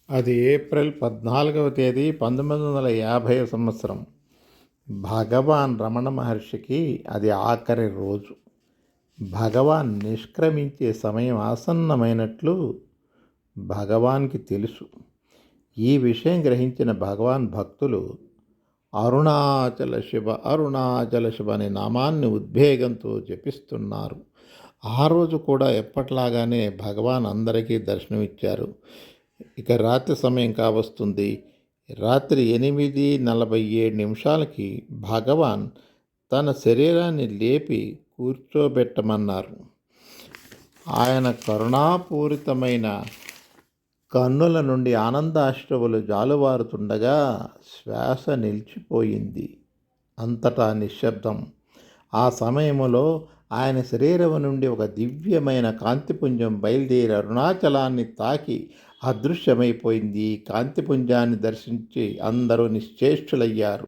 అది ఏప్రిల్ 14వ తేదీ 1950 సంవత్సరం. భగవాన్ రమణ మహర్షికి అది ఆఖరి రోజు. భగవాన్ నిష్క్రమించే సమయం ఆసన్నమైనట్లు భగవాన్కి తెలుసు. ఈ విషయం గ్రహించిన భగవాన్ భక్తులు అరుణాచల శివ అరుణాచల శివ అనే నామాన్ని ఉద్వేగంతో జపిస్తున్నారు. ఆ రోజు కూడా ఎప్పట్లాగానే భగవాన్ అందరికీ దర్శనమిచ్చారు. ఇక రాత్రి సమయం కావస్తుంది. రాత్రి 8:47 భగవాన్ తన శరీరాన్ని లేపి కూర్చోబెట్టమన్నారు. ఆయన కరుణాపూరితమైన కన్నుల నుండి ఆనందాశ్రువులు జాలువారుతుండగా శ్వాస నిలిచిపోయింది. అంతటా నిశ్శబ్దం. ఆ సమయంలో ఆయన శరీరం నుండి ఒక దివ్యమైన కాంతిపుంజం బయలుదేరి అరుణాచలాన్ని తాకి అదృశ్యమైపోయింది. కాంతిపుంజాన్ని దర్శించి అందరూ నిశ్చేష్టులయ్యారు.